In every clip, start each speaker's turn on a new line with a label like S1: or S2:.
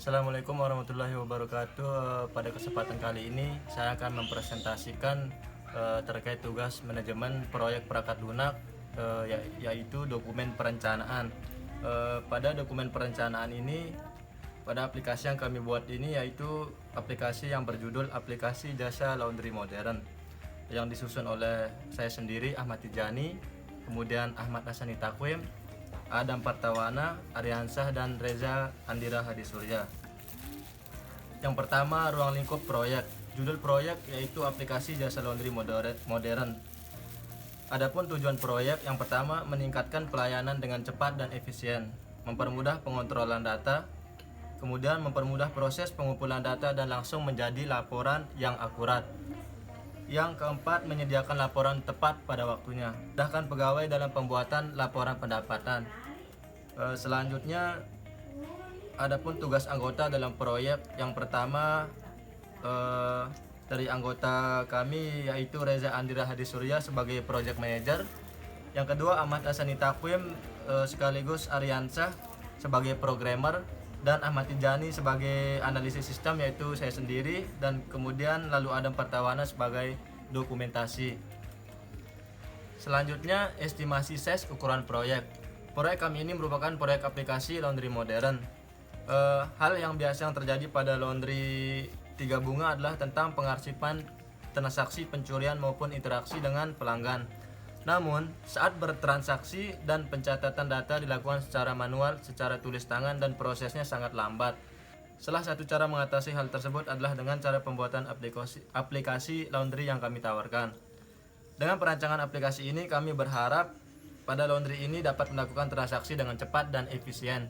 S1: Assalamualaikum warahmatullahi wabarakatuh. Pada kesempatan kali ini saya akan mempresentasikan terkait tugas manajemen proyek perangkat lunak, yaitu dokumen perencanaan. Pada dokumen perencanaan ini, pada aplikasi yang kami buat ini yaitu aplikasi yang berjudul aplikasi jasa laundry modern, yang disusun oleh saya sendiri, Ahmad Tijani, kemudian Ahmad Hasani Takwim, Adam Partawana, Aryansah, dan Reza Andira Hadisurya. Yang pertama, ruang lingkup proyek. Judul proyek yaitu aplikasi jasa laundry modern. Adapun tujuan proyek, yang pertama, meningkatkan pelayanan dengan cepat dan efisien, mempermudah pengontrolan data, kemudian mempermudah proses pengumpulan data dan langsung menjadi laporan yang akurat. Yang keempat, menyediakan laporan tepat pada waktunya. Mudahkan pegawai dalam pembuatan laporan pendapatan. Selanjutnya, adapun tugas anggota dalam proyek. Yang pertama, dari anggota kami yaitu Reza Andira Hadisurya sebagai project manager. Yang kedua, Ahmad Hasani Takwim sekaligus Aryansah sebagai programmer, dan Ahmad Tijani sebagai analisis sistem yaitu saya sendiri, dan kemudian lalu Adam Partawana sebagai dokumentasi. Selanjutnya, estimasi size ukuran proyek. Proyek kami ini merupakan proyek aplikasi laundry modern. Hal yang biasa yang terjadi pada laundry Tiga Bunga adalah tentang pengarsipan transaksi pencurian maupun interaksi dengan pelanggan. Namun, saat bertransaksi dan pencatatan data dilakukan secara manual, secara tulis tangan, dan prosesnya sangat lambat. Salah satu cara mengatasi hal tersebut adalah dengan cara pembuatan aplikasi laundry yang kami tawarkan. Dengan perancangan aplikasi ini, kami berharap pada laundry ini dapat melakukan transaksi dengan cepat dan efisien.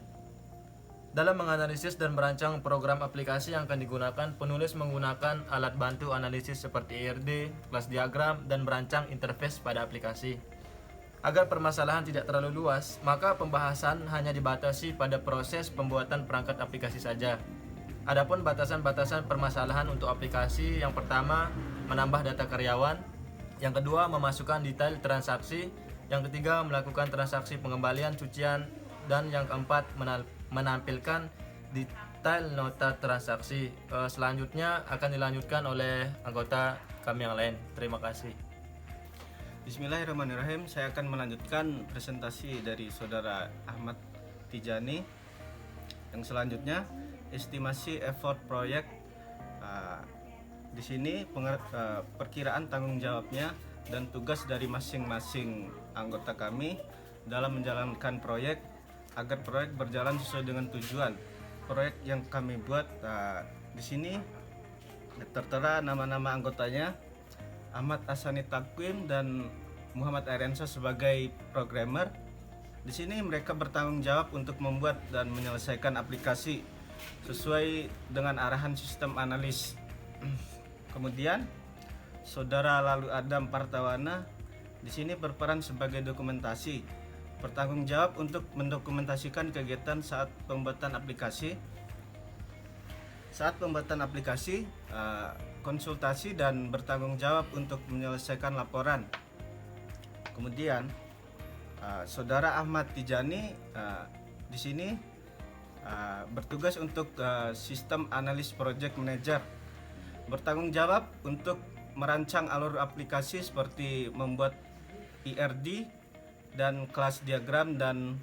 S1: Dalam menganalisis dan merancang program aplikasi yang akan digunakan, penulis menggunakan alat bantu analisis seperti IRD, kelas diagram, dan merancang interface pada aplikasi. Agar permasalahan tidak terlalu luas, maka pembahasan hanya dibatasi pada proses pembuatan perangkat aplikasi saja. Adapun batasan-batasan permasalahan untuk aplikasi, yang pertama, menambah data karyawan, yang kedua, memasukkan detail transaksi, yang ketiga, melakukan transaksi pengembalian cucian, dan yang keempat, menampilkan detail nota transaksi. Selanjutnya akan dilanjutkan oleh anggota kami yang lain. Terima kasih.
S2: Bismillahirrahmanirrahim. Saya akan melanjutkan presentasi dari saudara Ahmad Tijani. Yang selanjutnya, estimasi effort proyek. Di sini perkiraan tanggung jawabnya dan tugas dari masing-masing anggota kami dalam menjalankan proyek agar proyek berjalan sesuai dengan tujuan. Proyek yang kami buat di sini tertera nama-nama anggotanya, Ahmad Hasani Takwim dan Muhammad Aryansah sebagai programmer. Di sini mereka bertanggung jawab untuk membuat dan menyelesaikan aplikasi sesuai dengan arahan sistem analis. Kemudian saudara lalu Adam Partawana di sini berperan sebagai dokumentasi, bertanggung jawab untuk mendokumentasikan kegiatan saat pembuatan aplikasi. Saat pembuatan aplikasi, konsultasi dan bertanggung jawab untuk menyelesaikan laporan. Kemudian, saudara Ahmad Tijani di sini bertugas untuk sistem analis project manager, bertanggung jawab untuk merancang alur aplikasi seperti membuat IRD dan kelas diagram dan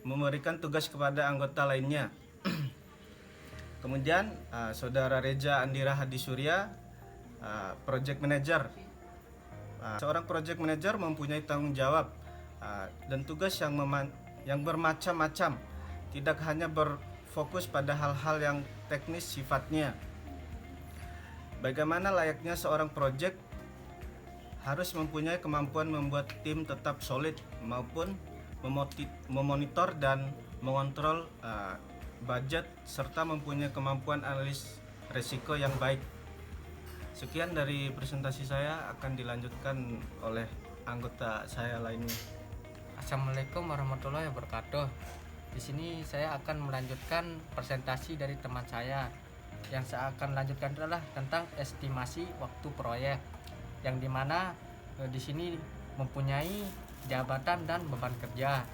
S2: memberikan tugas kepada anggota lainnya. Kemudian saudara Reza Andira Hadisurya, project manager. Seorang project manager mempunyai tanggung jawab dan tugas yang bermacam-macam, tidak hanya berfokus pada hal-hal yang teknis sifatnya. Bagaimana layaknya seorang project harus mempunyai kemampuan membuat tim tetap solid maupun memonitor dan mengontrol budget serta mempunyai kemampuan analis risiko yang baik. Sekian dari presentasi saya, akan dilanjutkan oleh anggota saya lainnya.
S3: Assalamualaikum warahmatullahi wabarakatuh. Di sini saya akan melanjutkan presentasi dari teman saya. Yang saya akan lanjutkan adalah tentang estimasi waktu proyek, yang dimana di sini mempunyai jabatan dan beban kerja.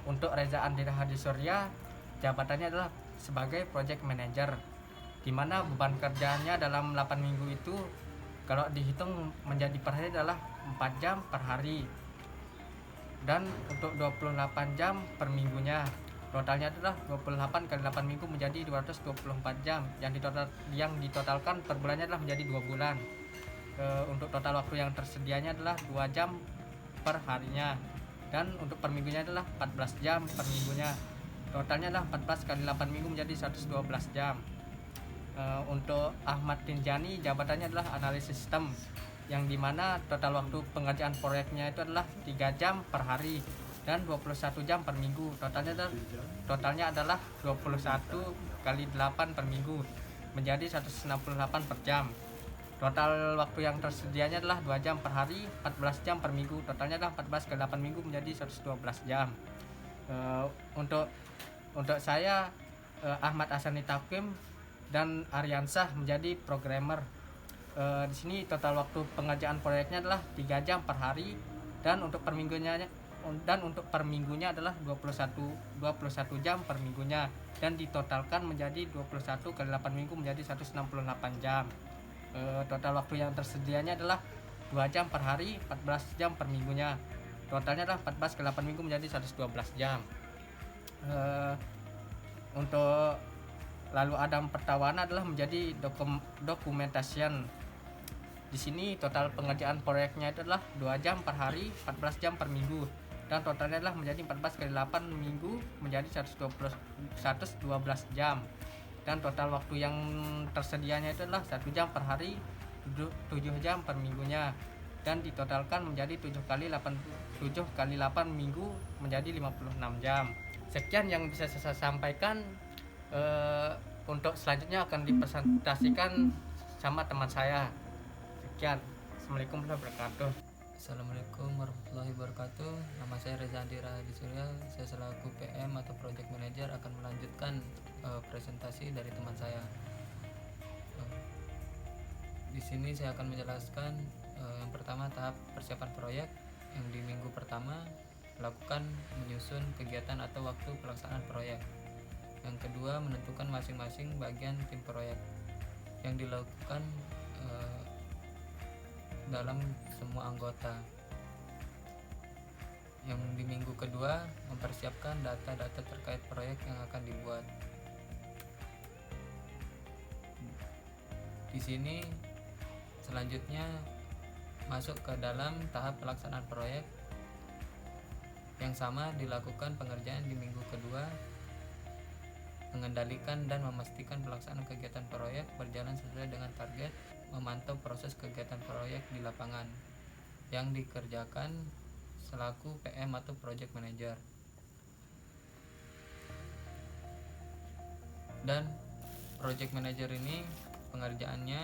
S3: Untuk Reza Andira Hadisurya, jabatannya adalah sebagai project manager, di mana beban kerjanya dalam 8 minggu itu kalau dihitung menjadi per hari adalah 4 jam per hari, dan untuk 28 jam per minggunya. Totalnya adalah 28 kali 8 minggu menjadi 224 jam yang ditotalkan per bulannya adalah menjadi 2 bulan. Untuk total waktu yang tersedianya adalah 2 jam per harinya, dan untuk per minggunya adalah 14 jam per minggunya. Totalnya adalah 14 kali 8 minggu menjadi 112 jam. Untuk Ahmad Tinjani, jabatannya adalah analis sistem, yang dimana total waktu pengerjaan proyeknya itu adalah 3 jam per hari dan 21 jam per minggu. Totalnya adalah 21 kali 8 per minggu menjadi 168 per jam. Total waktu yang tersedianya adalah 2 jam per hari, 14 jam per minggu. Totalnya adalah 14 kali 8 minggu menjadi 112 jam. Untuk saya, Ahmad Asani Takim dan Aryansah menjadi programmer. Di sini total waktu pengerjaan proyeknya adalah 3 jam per hari, dan untuk per minggunya adalah 21 jam per minggunya, dan ditotalkan menjadi 21 kali 8 minggu menjadi 168 jam. Total waktu yang tersedianya adalah 2 jam per hari, 14 jam per minggunya. Totalnya adalah 14 kali 8 minggu menjadi 112 jam. Untuk lalu Adam Pertawana adalah menjadi dokumentasian. Di sini total pengerjaan proyeknya itu adalah 2 jam per hari, 14 jam per minggu, dan totalnya adalah menjadi 14 kali 8 minggu menjadi 112 jam. Dan total waktu yang tersedianya itu adalah 1 jam per hari, 7 jam per minggunya, dan ditotalkan menjadi 7 kali 8 minggu menjadi 56 jam. Sekian yang bisa saya sampaikan. Untuk selanjutnya akan dipresentasikan sama teman saya. Sekian. Assalamualaikum warahmatullahi wabarakatuh.
S4: Assalamualaikum warahmatullahi wabarakatuh. Nama saya Reza Andira Hadi Surya. Saya selaku PM atau Project Manager akan melanjutkan presentasi dari teman saya. Di sini saya akan menjelaskan yang pertama tahap persiapan proyek, yang di minggu pertama melakukan menyusun kegiatan atau waktu pelaksanaan proyek. Yang kedua, menentukan masing-masing bagian tim proyek yang dilakukan dalam semua anggota. Yang di minggu kedua, mempersiapkan data-data terkait proyek yang akan dibuat. Di sini selanjutnya masuk ke dalam tahap pelaksanaan proyek. Yang sama dilakukan pengerjaan di minggu kedua, mengendalikan dan memastikan pelaksanaan kegiatan proyek berjalan sesuai dengan target, memantau proses kegiatan proyek di lapangan yang dikerjakan selaku PM atau Project Manager. Dan Project Manager ini pengerjaannya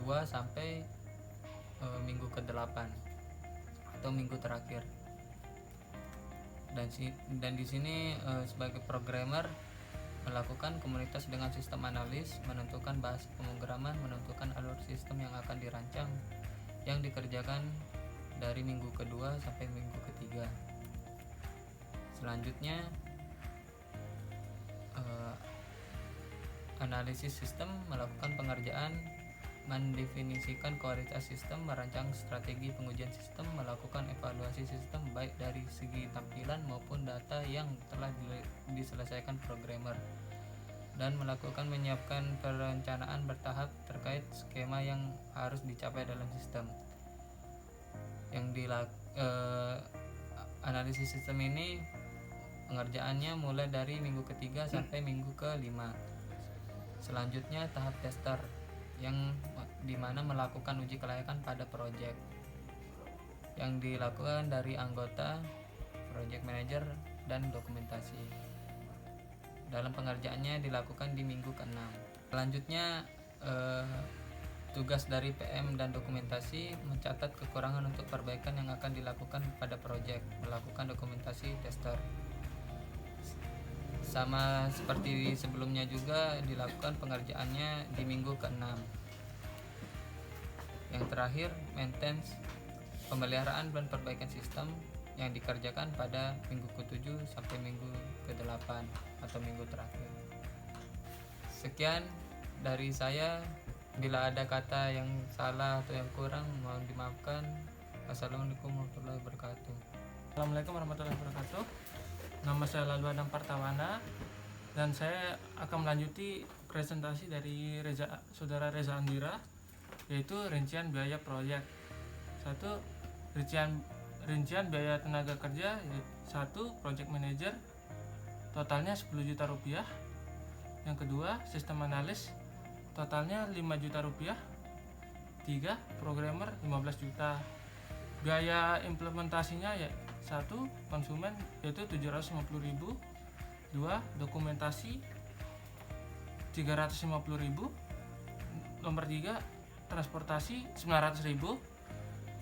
S4: 2 sampai minggu ke-8 atau minggu terakhir. Dan di sini sebagai programmer melakukan komunitas dengan sistem analis, menentukan bahasa pemrograman, menentukan alur sistem yang akan dirancang, yang dikerjakan dari minggu kedua sampai minggu ketiga. Selanjutnya analisis sistem, melakukan pengerjaan, mendefinisikan kualitas sistem, merancang strategi pengujian sistem, melakukan evaluasi sistem baik dari segi tampilan maupun data yang telah diselesaikan programmer, dan melakukan menyiapkan perencanaan bertahap terkait skema yang harus dicapai dalam sistem. Analisis sistem ini pengerjaannya mulai dari minggu ketiga sampai minggu ke-5. Selanjutnya tahap tester, yang dimana melakukan uji kelayakan pada proyek, yang dilakukan dari anggota project manager dan dokumentasi. Dalam pengerjaannya dilakukan di minggu ke-6. Selanjutnya tugas dari PM dan dokumentasi mencatat kekurangan untuk perbaikan yang akan dilakukan pada proyek, melakukan dokumentasi tester. Sama seperti sebelumnya juga dilakukan pengerjaannya di minggu ke-6. Yang terakhir, maintenance, pemeliharaan dan perbaikan sistem yang dikerjakan pada minggu ke-7 sampai minggu ke-8 atau minggu terakhir. Sekian dari saya. Bila ada kata yang salah atau yang kurang mohon dimaafkan. Assalamualaikum warahmatullahi wabarakatuh.
S5: Assalamualaikum warahmatullahi wabarakatuh. Nama saya Lalu Adam Partawana dan saya akan melanjuti presentasi dari Saudara Reza Andira, yaitu rincian biaya proyek. 1. Rincian biaya tenaga kerja. 1. Project manager totalnya 10 juta rupiah. Yang kedua, sistem analis totalnya 5 juta rupiah. 3. Programmer 15 juta. Biaya implementasinya 1. Konsumen yaitu 750.000. 2. Dokumentasi 350.000. Nomor 3. Transportasi 900.000.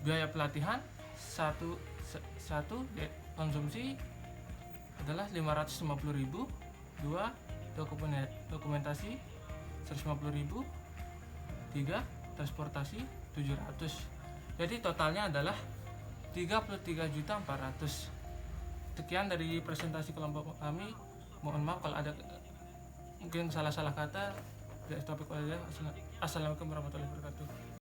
S5: Biaya pelatihan 1 konsumsi adalah 550.000. 2. Dokumentasi 150.000. 3. Transportasi 700. Jadi totalnya adalah 33.400.000. Sekian dari presentasi kelompok kami. Mohon maaf kalau ada mungkin salah-salah kata. Assalamualaikum warahmatullahi wabarakatuh.